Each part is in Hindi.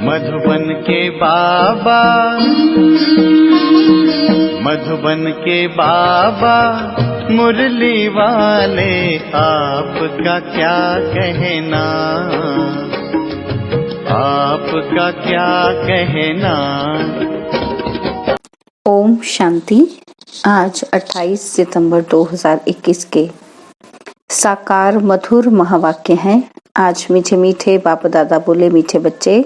मधुबन के बाबा, मधुबन के बाबा मुरली वाले, आपका क्या कहना, आपका क्या कहना। ओम शांति। आज 28 सितंबर 2021 के साकार मधुर महावाक्य हैं। आज मीठे मीठे बाप दादा बोले, मीठे बच्चे,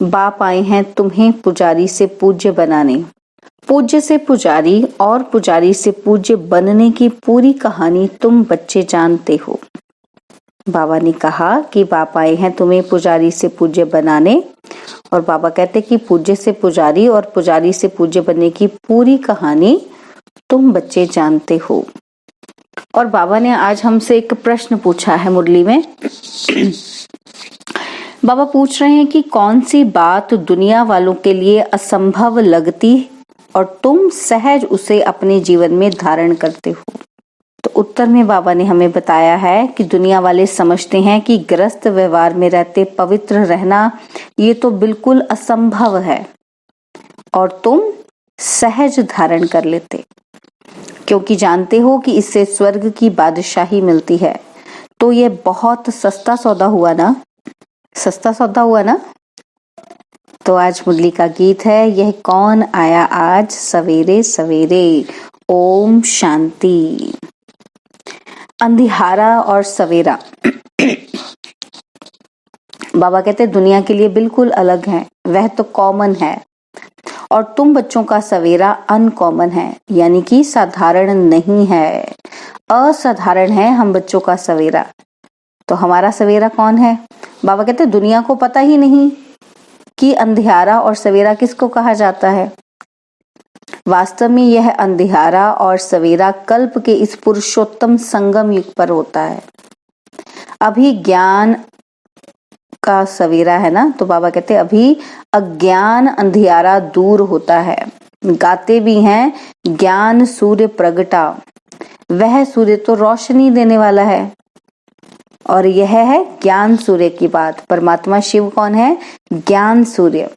बाप आए हैं तुम्हें पुजारी से पूज्य बनाने। पूज्य से पुजारी और पुजारी से पूज्य बनने की पूरी कहानी तुम बच्चे जानते हो। बाबा ने कहा कि बाप आए हैं तुम्हें पुजारी से पूज्य बनाने, और बाबा कहते कि पूज्य से पुजारी और पुजारी से पूज्य बनने की पूरी कहानी तुम बच्चे जानते हो। और बाबा ने आज हमसे एक प्रश्न पूछा है मुरली में। बाबा पूछ रहे हैं कि कौन सी बात दुनिया वालों के लिए असंभव लगती और तुम सहज उसे अपने जीवन में धारण करते हो। तो उत्तर में बाबा ने हमें बताया है कि दुनिया वाले समझते हैं कि गृहस्थ व्यवहार में रहते पवित्र रहना ये तो बिल्कुल असंभव है, और तुम सहज धारण कर लेते, क्योंकि जानते हो कि इससे स्वर्ग की बादशाही मिलती है। तो ये बहुत सस्ता सौदा हुआ ना, सस्ता सौदा हुआ ना। तो आज मुरली का गीत है, यह कौन आया आज सवेरे सवेरे। ओम शांति। अंधियारा और सवेरा बाबा कहते दुनिया के लिए बिल्कुल अलग है, वह तो कॉमन है, और तुम बच्चों का सवेरा अनकॉमन है, यानी कि साधारण नहीं है, असाधारण है हम बच्चों का सवेरा। तो हमारा सवेरा कौन है? बाबा कहते दुनिया को पता ही नहीं कि अंधियारा और सवेरा किसको कहा जाता है। वास्तव में यह अंधियारा और सवेरा कल्प के इस पुरुषोत्तम संगम युग पर होता है। अभी ज्ञान का सवेरा है ना, तो बाबा कहते अभी अज्ञान अंधियारा दूर होता है। गाते भी हैं, ज्ञान सूर्य प्रगटा, वह सूर्य तो रोशनी देने वाला है, और यह है ज्ञान सूर्य की बात। परमात्मा शिव कौन है? ज्ञान सूर्य।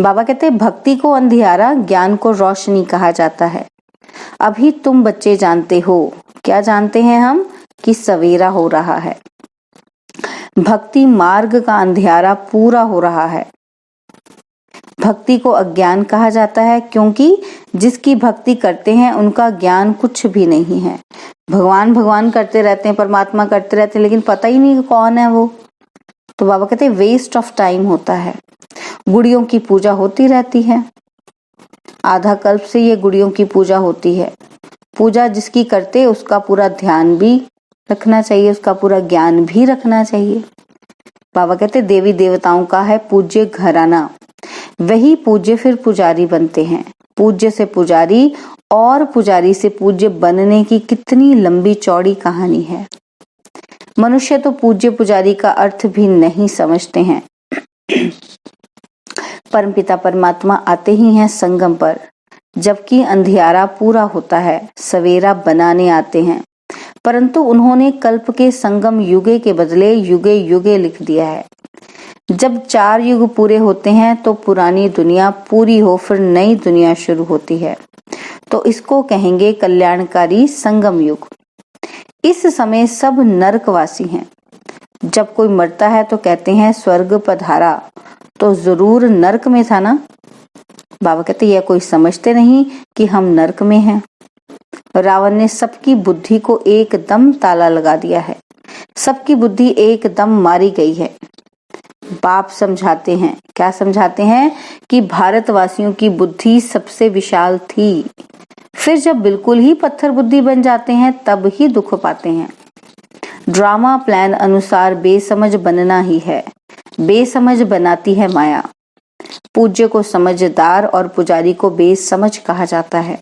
बाबा कहते भक्ति को अंधियारा, ज्ञान को रोशनी कहा जाता है। अभी तुम बच्चे जानते हो, क्या जानते हैं हम? कि सवेरा हो रहा है, भक्ति मार्ग का अंधियारा पूरा हो रहा है। भक्ति को अज्ञान कहा जाता है, क्योंकि जिसकी भक्ति करते हैं उनका ज्ञान कुछ भी नहीं है। भगवान भगवान करते रहते हैं, परमात्मा करते रहते हैं, लेकिन पता ही नहीं कौन है वो। तो बाबा कहते हैं वेस्ट ऑफ टाइम होता है। गुड़ियों की पूजा होती रहती है, आधा कल्प से ये गुड़ियों की पूजा होती है। पूजा जिसकी करते उसका पूरा ध्यान भी रखना चाहिए, उसका पूरा ज्ञान भी रखना चाहिए। बाबा कहते देवी देवताओं का है पूज्य घराना, वही पूज्य फिर पुजारी बनते हैं। पूज्य से पुजारी और पुजारी से पूज्य बनने की कितनी लंबी चौड़ी कहानी है। मनुष्य तो पूज्य पुजारी का अर्थ भी नहीं समझते हैं। परमपिता परमात्मा आते ही हैं संगम पर, जबकि अंधियारा पूरा होता है, सवेरा बनाने आते हैं। परंतु उन्होंने कल्प के संगम युगे के बदले युगे युगे लिख दिया है। जब 4 युग पूरे होते हैं तो पुरानी दुनिया पूरी हो, फिर नई दुनिया शुरू होती है। तो इसको कहेंगे कल्याणकारी संगम युग। इस समय सब नरकवासी हैं। जब कोई मरता है तो कहते हैं स्वर्ग पधारा, तो जरूर नरक में था ना। बाबा कहते यह कोई समझते नहीं कि हम नरक में हैं। रावण ने सबकी बुद्धि को एकदम ताला लगा दिया है, सबकी बुद्धि एकदम मारी गई है। बाप समझाते हैं, क्या समझाते हैं? कि भारतवासियों की बुद्धि सबसे विशाल थी। फिर जब बिल्कुल ही पत्थर बुद्धि बन जाते हैं तब ही दुख पाते हैं। ड्रामा प्लान अनुसार बेसमझ बनना ही है, बेसमझ बनाती है माया। पूज्य को समझदार और पुजारी को बेसमझ कहा जाता है।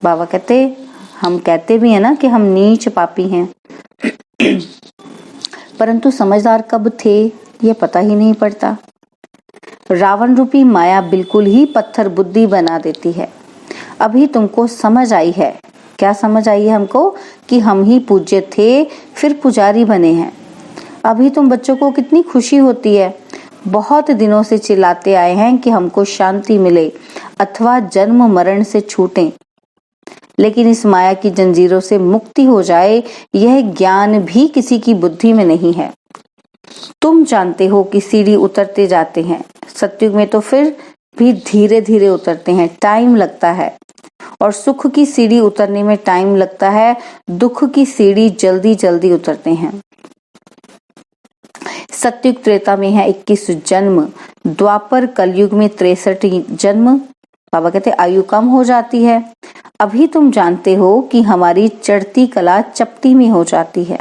बाबा कहते हम कहते भी है ना कि हम नीच पापी हैं, परंतु समझदार कब थे ये पता ही नहीं पड़ता। रावण रूपी माया बिल्कुल ही पत्थर बुद्धि बना देती है। अभी तुमको समझ आई है, क्या समझ आई है हमको? कि हम ही पूज्य थे फिर पुजारी बने हैं। अभी तुम बच्चों को कितनी खुशी होती है, बहुत दिनों से चिल्लाते आए हैं कि हमको शांति मिले अथवा जन्म मरण से छूटें, लेकिन इस माया की जंजीरों से मुक्ति हो जाए, यह ज्ञान भी किसी की बुद्धि में नहीं है। तुम जानते हो कि सीढ़ी उतरते जाते हैं, सतयुग में तो फिर भी धीरे धीरे उतरते हैं, टाइम लगता है। और सुख की सीढ़ी उतरने में टाइम लगता है, दुख की सीढ़ी जल्दी जल्दी उतरते हैं। सतयुग त्रेता में है 21 जन्म, द्वापर कलयुग में 63 जन्म। बाबा कहते आयु कम हो जाती है। अभी तुम जानते हो कि हमारी चढ़ती कला चपटी में हो जाती है।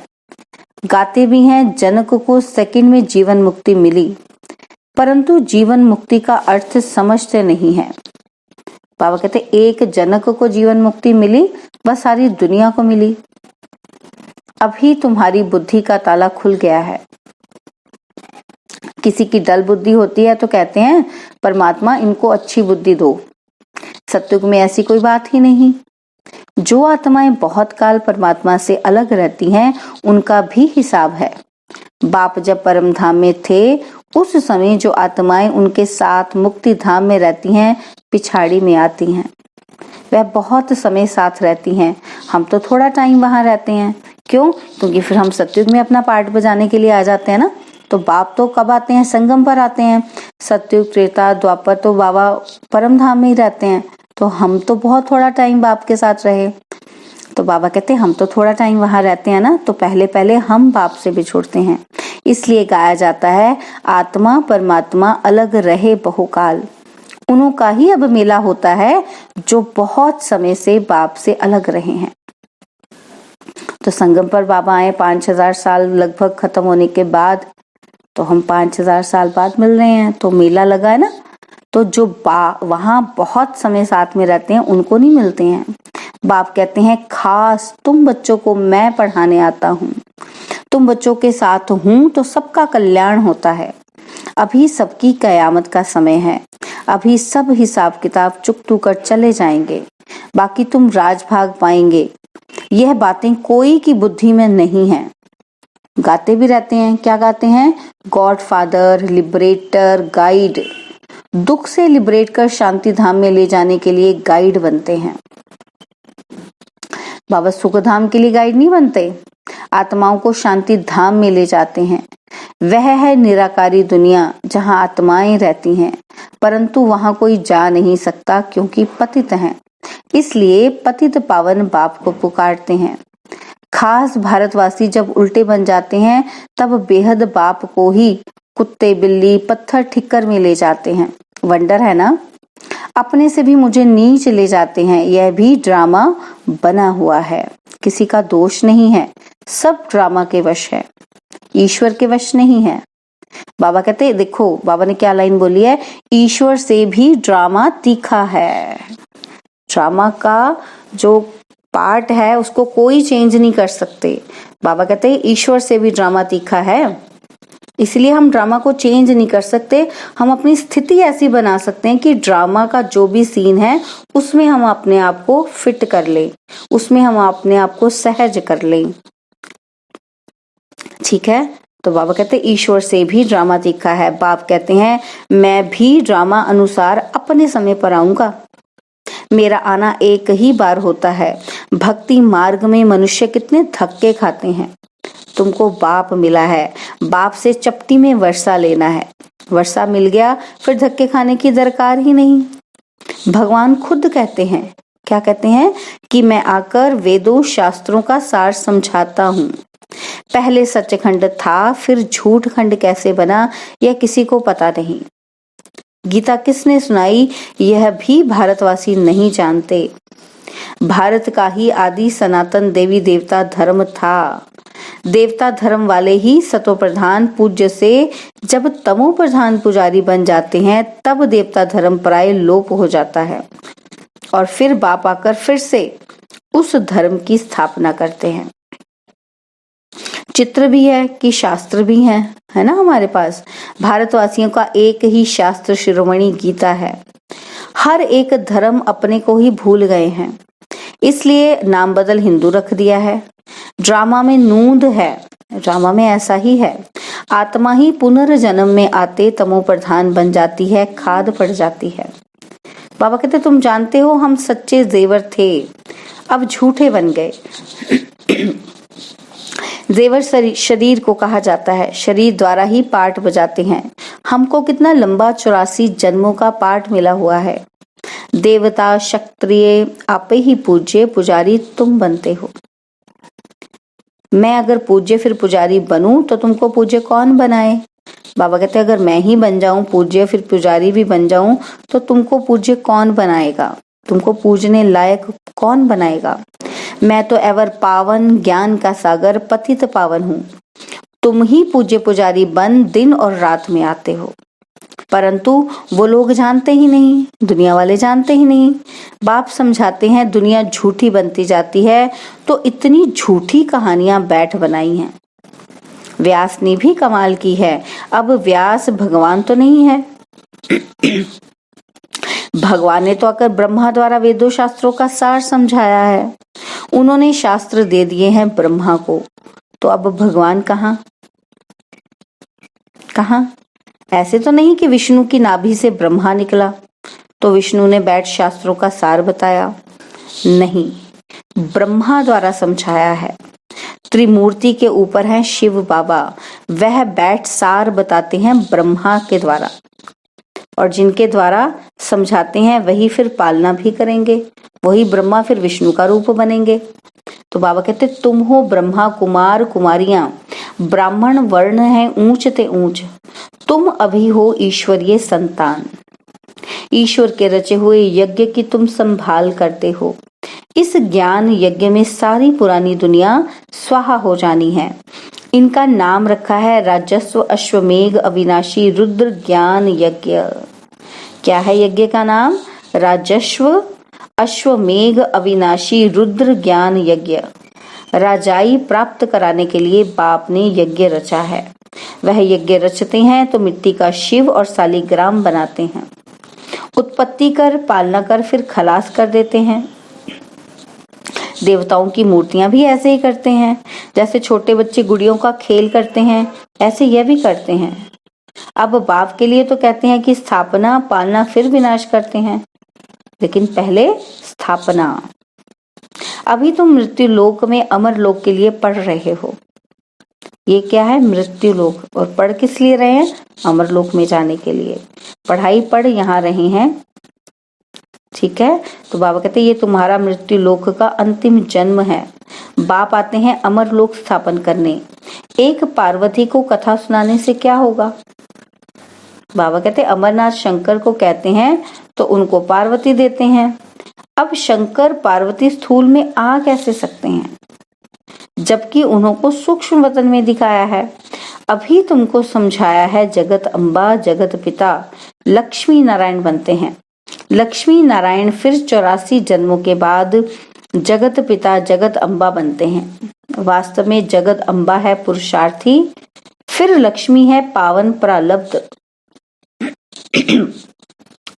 गाते भी हैं जनक को सेकंड में जीवन मुक्ति मिली, परंतु जीवन मुक्ति का अर्थ समझते नहीं है। बाबा कहते एक जनक को जीवन मुक्ति मिली, बस सारी दुनिया को मिली। अभी तुम्हारी बुद्धि का ताला खुल गया है। किसी की डल बुद्धि होती है तो कहते हैं परमात्मा इनको अच्छी बुद्धि दो। सतयुग में ऐसी कोई बात ही नहीं। जो आत्माएं बहुत काल परमात्मा से अलग रहती हैं, उनका भी हिसाब है। बाप जब परम धाम में थे, उस समय जो आत्माएं उनके साथ मुक्ति धाम में रहती हैं, पिछाड़ी में आती हैं। वह बहुत समय साथ रहती हैं, हम तो थोड़ा टाइम वहां रहते हैं। क्यों? क्योंकि फिर हम सतयुग में अपना पार्ट बजाने के लिए आ जाते हैं ना। तो बाप तो कब आते हैं? संगम पर आते हैं। सतयुग त्रेता द्वापर तो बाबा परम धाम में ही रहते हैं। तो हम तो बहुत थोड़ा टाइम बाप के साथ रहे। तो बाबा कहते हैं हम तो थोड़ा टाइम वहां रहते हैं ना, तो पहले पहले हम बाप से बिछुड़ते हैं। इसलिए गाया जाता है आत्मा परमात्मा अलग रहे बहुकाल। उन्हों का ही अब मेला होता है जो बहुत समय से बाप से अलग रहे हैं। तो संगम पर बाबा आए 5000 साल लगभग खत्म होने के बाद, तो हम 5000 साल बाद मिल रहे हैं, तो मेला लगा है ना। तो जो वहां बहुत समय साथ में रहते हैं उनको नहीं मिलते हैं। बाप कहते हैं खास तुम बच्चों को मैं पढ़ाने आता हूँ, तुम बच्चों के साथ हूँ तो सबका कल्याण होता है। अभी सबकी कयामत का समय है, अभी सब हिसाब किताब चुकतू कर चले जाएंगे, बाकी तुम राजभाग पाएंगे। यह बातें कोई की बुद्धि में नहीं है। गाते भी रहते हैं, क्या गाते हैं? God father, liberator, guide. दुख से लिबरेट कर शांति धाम में ले जाने के लिए गाइड बनते हैं। बाबा सुख धाम के लिए गाइड नहीं बनते, आत्माओं को शांति धाम में ले जाते हैं। वह है निराकारी दुनिया जहां आत्माएं रहती हैं, परंतु वहां कोई जा नहीं सकता क्योंकि पतित हैं। इसलिए पतित पावन बाप को पुकारते हैं। खास भारतवासी जब उल्टे बन जाते हैं, तब बेहद बाप को ही कुत्ते बिल्ली पत्थर ठिक्कर में ले जाते हैं। वंडर है ना। अपने से भी मुझे नीच ले जाते हैं। यह भी ड्रामा बना हुआ है, किसी का दोष नहीं है, सब ड्रामा के वश है, ईश्वर के वश नहीं है। बाबा कहते देखो, बाबा ने क्या लाइन बोली है, ईश्वर से भी ड्रामा तीखा है। ड्रामा का जो पार्ट है उसको कोई चेंज नहीं कर सकते। बाबा कहते हैं ईश्वर से भी ड्रामा तीखा है, इसलिए हम ड्रामा को चेंज नहीं कर सकते। हम अपनी स्थिति ऐसी बना सकते हैं कि ड्रामा का जो भी सीन है उसमें हम अपने आप को फिट कर लें, उसमें हम अपने आप को सहज कर लें। ठीक है। तो बाबा कहते हैं ईश्वर से भी ड्रामा तीखा है। बाप कहते हैं मैं भी ड्रामा अनुसार अपने समय पर आऊंगा। मेरा आना एक ही बार होता है। भक्ति मार्ग में मनुष्य कितने धक्के खाते हैं। तुमको बाप मिला है, बाप से चपटी में वर्षा लेना है। वर्षा मिल गया, फिर धक्के खाने की दरकार ही नहीं। भगवान खुद कहते हैं, क्या कहते हैं कि मैं आकर वेदों शास्त्रों का सार समझाता हूँ। पहले सचखंड था, फिर झूठ खंड कैसे बना यह किसी को पता नहीं। गीता किसने सुनाई यह भी भारतवासी नहीं जानते। भारत का ही आदि सनातन देवी देवता धर्म था। देवता धर्म वाले ही सतो प्रधान पूज्य से जब तमो प्रधान पुजारी बन जाते हैं, तब देवता धर्म प्राय लोप हो जाता है और फिर बाप आकर फिर से उस धर्म की स्थापना करते हैं। चित्र भी है कि शास्त्र भी है ना हमारे पास। भारतवासियों का एक ही शास्त्र शिरोमणि गीता है। हर एक धर्म अपने को ही भूल गए हैं, इसलिए नाम बदल हिंदू रख दिया है। ड्रामा में नूंद है, ड्रामा में ऐसा ही है। आत्मा ही पुनर्जन्म में आते तमो प्रधान बन जाती है, खाद पड़ जाती है। बाबा कहते तुम जानते हो हम सच्चे जेवर थे, अब झूठे बन गए। जेवर शरीर को कहा जाता है, शरीर द्वारा ही पाठ बजाते हैं। हमको कितना लंबा 84 जन्मों का पाठ मिला हुआ है। देवता क्षत्रिय आपे ही पूज्य, पुजारी तुम बनते हो। मैं अगर पूज्य फिर पुजारी बनूं तो तुमको पूज्य कौन बनाए? बाबा कहते अगर मैं ही बन जाऊं पूज्य फिर पुजारी भी बन जाऊं तो तुमको पूज्य कौन बनाएगा? तुमको पूजने लायक कौन बनाएगा? मैं तो एवर पावन ज्ञान का सागर पतित पावन हूँ। तुम ही पूज्य पुजारी बन दिन और रात में आते हो, परंतु वो लोग जानते ही नहीं, दुनिया वाले जानते ही नहीं। बाप समझाते हैं दुनिया झूठी बनती जाती है, तो इतनी झूठी कहानियां बैठ बनाई हैं। व्यास ने भी कमाल की है। अब व्यास भगवान तो नहीं है। भगवान ने तो आकर ब्रह्मा द्वारा वेदों शास्त्रों का सार समझाया है। उन्होंने शास्त्र दे दिए हैं ब्रह्मा को, तो अब भगवान कहाँ? ऐसे तो नहीं कि विष्णु की नाभि से ब्रह्मा निकला तो विष्णु ने बैठ शास्त्रों का सार बताया। नहीं, ब्रह्मा द्वारा समझाया है। त्रिमूर्ति के ऊपर है शिव बाबा, वह बैठ सार बताते हैं ब्रह्मा के द्वारा, और जिनके द्वारा समझाते हैं वही फिर पालना भी करेंगे। वही ब्रह्मा फिर विष्णु का रूप बनेंगे। तो बाबा कहते तुम हो ब्रह्मा कुमार कुमारियां, ब्राह्मण वर्ण है ऊंच ते ऊंच, तुम अभी हो ईश्वरीय संतान। ईश्वर के रचे हुए यज्ञ की तुम संभाल करते हो। इस ज्ञान यज्ञ में सारी पुरानी दुनिया स्वाहा हो जानी है। इनका नाम रखा है राजस्व अश्वमेघ अविनाशी रुद्र ज्ञान यज्ञ। क्या है यज्ञ का नाम? राजस्व अश्वमेघ अविनाशी रुद्र ज्ञान यज्ञ। राजाई प्राप्त कराने के लिए बाप ने यज्ञ रचा है। वह यज्ञ रचते हैं तो मिट्टी का शिव और सालिग्राम बनाते हैं। उत्पत्ति कर, पालना कर, फिर खलास कर देते हैं। देवताओं की मूर्तियां भी ऐसे ही करते हैं। जैसे छोटे बच्चे गुड़ियों का खेल करते हैं, ऐसे यह भी करते हैं। अब बाप के लिए तो कहते हैं कि स्थापना, पालना, फिर विनाश करते हैं, लेकिन पहले स्थापना। अभी तुम मृत्यु लोक में अमर लोक के लिए पढ़ रहे हो। ये क्या है? मृत्यु लोक। और पढ़ किस लिए रहे हैं? अमर लोक में जाने के लिए। पढ़ाई पढ़ यहाँ रहे हैं, ठीक है। तो बाबा कहते ये तुम्हारा मृत्यु लोक का अंतिम जन्म है। बाप आते हैं अमर लोक स्थापन करने। एक पार्वती को कथा सुनाने से क्या होगा? बाबा कहते अमरनाथ शंकर को कहते हैं तो उनको पार्वती देते हैं। अब शंकर पार्वती स्थूल में आ कैसे सकते हैं, जबकि उन्होंने सूक्ष्म वतन में दिखाया है। अभी तुमको समझाया है जगत अम्बा जगत पिता लक्ष्मी नारायण बनते हैं। लक्ष्मी नारायण फिर 84 जन्मों के बाद जगत पिता जगत अम्बा बनते हैं। वास्तव में जगत अम्बा है पुरुषार्थी, फिर लक्ष्मी है पावन प्रालब्ध।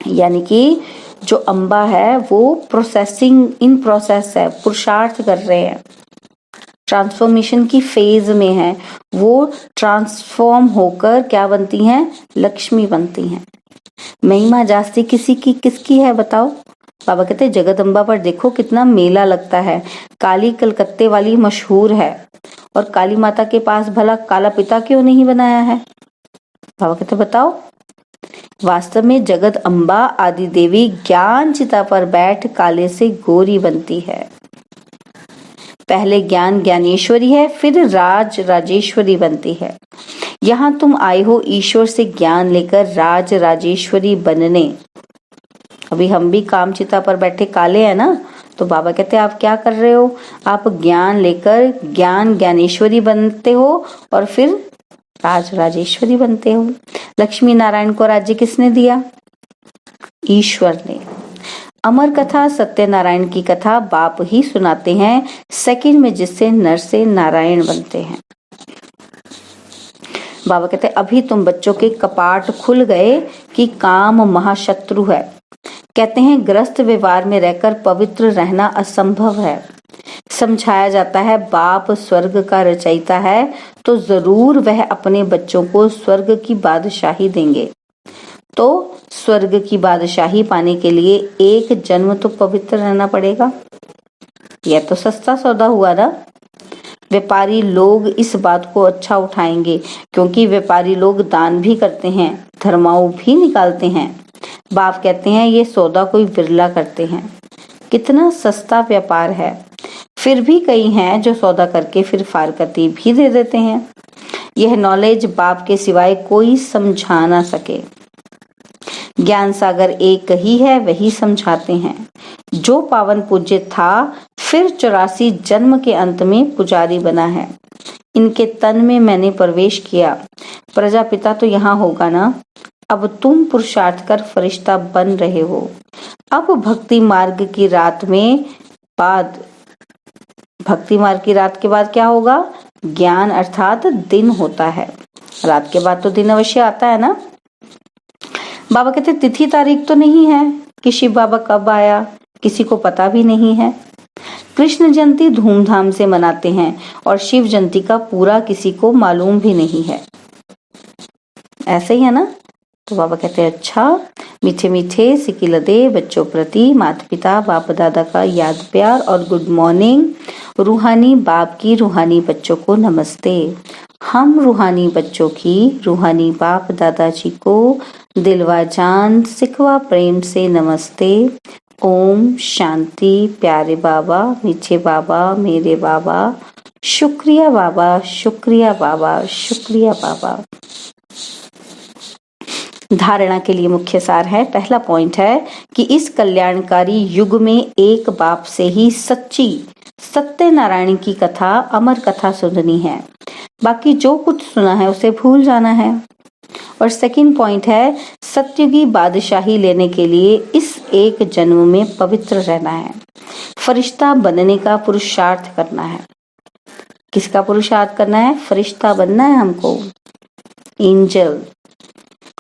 यानी कि जो अम्बा है वो प्रोसेसिंग इन प्रोसेस है, पुरुषार्थ कर रहे हैं, ट्रांसफॉर्मेशन की फेज में है। वो ट्रांसफॉर्म होकर क्या बनती हैं? लक्ष्मी बनती हैं। महिमा जास्ती किसकी है बताओ? बाबा कहते जगदम्बा पर देखो कितना मेला लगता है। काली कलकत्ते वाली मशहूर है, और काली माता के पास भला काला पिता क्यों नहीं बनाया है? बाबा कहते बताओ। वास्तव में जगत अम्बा आदि देवी ज्ञान चिता पर बैठ काले से गोरी बनती है। पहले ज्ञान ज्ञानेश्वरी है, फिर राज राजेश्वरी बनती है। यहाँ तुम आए हो ईश्वर से ज्ञान लेकर राज राजेश्वरी बनने। अभी हम भी कामचिता पर बैठे काले हैं ना, तो बाबा कहते हैं आप क्या कर रहे हो? आप ज्ञान लेकर ज्ञान ज्ञानेश्वरी बनते हो और फिर राज राजेश्वरी बनते हो। लक्ष्मी नारायण को राज्य किसने दिया? ईश्वर ने। अमर कथा सत्यनारायण की कथा बाप ही सुनाते हैं सेकंड में, जिससे नर से नारायण बनते हैं। बाबा कहते अभी तुम बच्चों के कपाट खुल गए कि काम महाशत्रु है। कहते हैं ग्रस्त व्यवहार में रहकर पवित्र रहना असंभव है। समझाया जाता है बाप स्वर्ग का रचयिता है तो जरूर वह अपने बच्चों को स्वर्ग की बादशाही देंगे। तो स्वर्ग की बादशाही पाने के लिए एक जन्म तो पवित्र रहना पड़ेगा। यह तो सस्ता सौदा हुआ ना। व्यापारी लोग इस बात को अच्छा उठाएंगे क्योंकि व्यापारी लोग दान भी करते हैं, धर्माऊ भी निकालते हैं। बाप कहते हैं ये सौदा कोई बिरला करते हैं। कितना सस्ता व्यापार है। फिर भी कई हैं जो सौदा करके फिर फारकती भी दे देते हैं। यह नॉलेज बाप के सिवाय कोई समझा ना सके। ज्ञान सागर एक ही है, वही समझाते हैं। जो पावन पूज्य था फिर 84 जन्म के अंत में पुजारी बना है। इनके तन में मैंने प्रवेश किया। प्रजापिता तो यहाँ होगा ना। अब तुम पुरुषार्थ कर फरिश्ता बन रहे हो। अब भक्ति मार्ग की रात के बाद क्या होगा? ज्ञान अर्थात दिन होता है। रात के बाद तो दिन अवश्य आता है ना। बाबा कहते तिथि तारीख तो नहीं है कि शिव बाबा कब आया, किसी को पता भी नहीं है। कृष्ण जयंती धूमधाम से मनाते हैं और शिव जयंती का पूरा किसी को मालूम भी नहीं है। ऐसे ही है ना। तो बाबा कहते हैं अच्छा, मीठे मीठे सिकिलदे बच्चों प्रति माता पिता बाप दादा का याद प्यार और गुड मॉर्निंग। रूहानी बाप की रूहानी बच्चों को नमस्ते। हम रूहानी बच्चों की रूहानी बाप दादाजी को दिलवा जान सिखवा प्रेम से नमस्ते। ओम शांति। प्यारे बाबा, मीठे बाबा, मेरे बाबा, शुक्रिया बाबा, शुक्रिया बाबा, शुक्रिया बाबा। धारणा के लिए मुख्य सार है। पहला पॉइंट है कि इस कल्याणकारी युग में एक बाप से ही सच्ची सत्यनारायण की कथा, अमर कथा सुननी है। बाकी जो कुछ सुना है उसे भूल जाना है। और सेकंड पॉइंट है सत्युगी बादशाही लेने के लिए इस एक जन्म में पवित्र रहना है। फरिश्ता बनने का पुरुषार्थ करना है। किसका पुरुषार्थ करना है? फरिश्ता बनना है हमको, एंजल।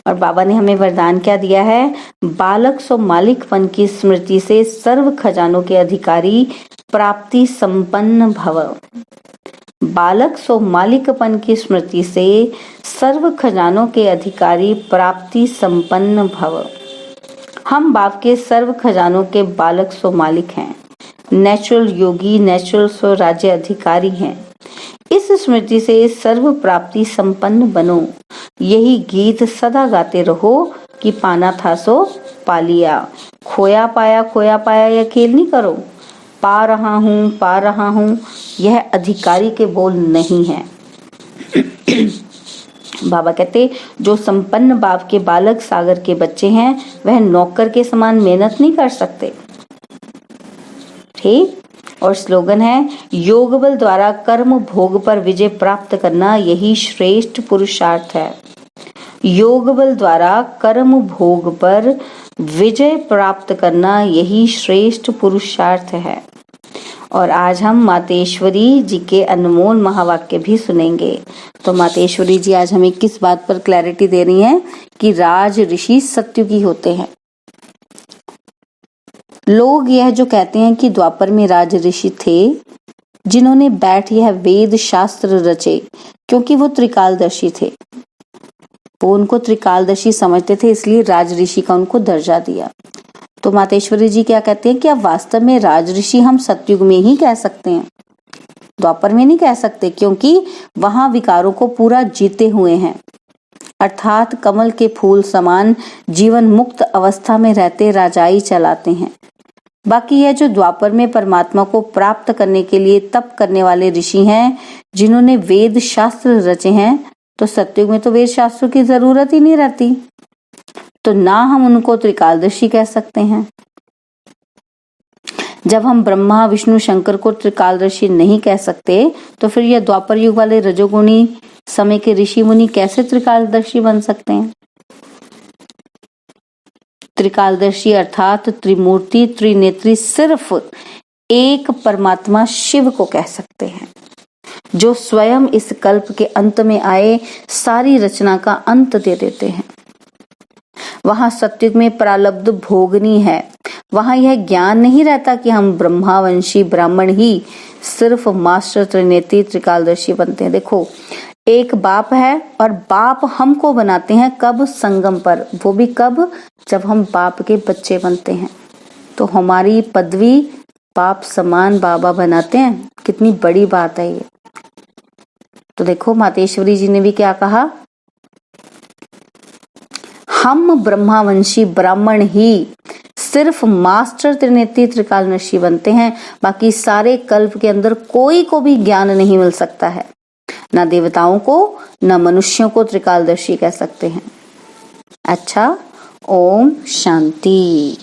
और बाबा ने हमें वरदान क्या दिया है? बालक सो मालिकपन की स्मृति से सर्व खजानों के अधिकारी प्राप्ति संपन्न भव। बालक सो मालिकपन की स्मृति से सर्व खजानों के अधिकारी प्राप्ति संपन्न भव। हम बाप के सर्व खजानों के बालक सो मालिक हैं। नेचुरल योगी, नेचुरल सो राज्य अधिकारी हैं। इस स्मृति से सर्व प्राप्ति संपन्न बनो। यही गीत सदा गाते रहो कि पाना था सो पा लिया, खोया पाया यह खेल नहीं करो। पा रहा हूँ यह अधिकारी के बोल नहीं है। बाबा कहते जो संपन्न बाप के बालक सागर के बच्चे हैं वह नौकर के समान मेहनत नहीं कर सकते। ठीक। और स्लोगन है योग बल द्वारा कर्म भोग पर विजय प्राप्त करना यही श्रेष्ठ पुरुषार्थ है। योग बल द्वारा कर्म भोग पर विजय प्राप्त करना यही श्रेष्ठ पुरुषार्थ है। और आज हम मातेश्वरी जी के अनमोल महावाक्य भी सुनेंगे। तो मातेश्वरी जी आज हमें किस बात पर क्लैरिटी दे रही हैं कि राज ऋषि सत्युगी होते हैं। लोग यह जो कहते हैं कि द्वापर में राज ऋषि थे जिन्होंने बैठ यह वेद शास्त्र रचे, क्योंकि वो त्रिकालदर्शी थे। वो उनको त्रिकालदर्शी समझते थे, इसलिए राज ऋषि का उनको दर्जा दिया। तो मातेश्वरी जी क्या कहते हैं कि अब वास्तव में राज ऋषि हम सतयुग में ही कह सकते हैं, द्वापर में नहीं कह सकते, क्योंकि वहां विकारों को पूरा जीते हुए हैं। अर्थात कमल के फूल समान जीवन मुक्त अवस्था में रहते राजाई चलाते हैं। बाकी यह जो द्वापर में परमात्मा को प्राप्त करने के लिए तप करने वाले ऋषि हैं जिन्होंने वेद शास्त्र रचे हैं, तो सतयुग में तो वेद शास्त्रों की जरूरत ही नहीं रहती। तो ना हम उनको त्रिकालदर्शी कह सकते हैं। जब हम ब्रह्मा विष्णु शंकर को त्रिकालदर्शी नहीं कह सकते तो फिर यह द्वापर युग वाले रजोगुणी समय के ऋषि मुनि कैसे त्रिकालदर्शी बन सकते हैं? त्रिकालदर्शी अर्थात त्रिमूर्ति त्रिनेत्री सिर्फ एक परमात्मा शिव को कह सकते हैं, जो स्वयं इस कल्प के अंत में आए सारी रचना का अंत दे देते हैं। वहां सत्युग में प्रारब्ध भोगनी है। वहां यह ज्ञान नहीं रहता कि हम ब्रह्मावंशी ब्राह्मण ही सिर्फ मास्टर त्रिनेत्री त्रिकालदर्शी बनते हैं। देखो, एक बाप है और बाप हमको बनाते हैं कब? संगम पर। वो भी कब? जब हम बाप के बच्चे बनते हैं। तो हमारी पदवी बाप समान बाबा बनाते हैं। कितनी बड़ी बात है ये। तो देखो, मातेश्वरी जी ने भी क्या कहा, हम ब्रह्मावंशी ब्राह्मण ही सिर्फ मास्टर त्रिनेत्री त्रिकालदर्शी बनते हैं, बाकी सारे कल्प के अंदर कोई को भी ज्ञान नहीं मिल सकता है। ना देवताओं को, ना मनुष्यों को त्रिकालदर्शी कह सकते हैं। अच्छा, ओम शांति।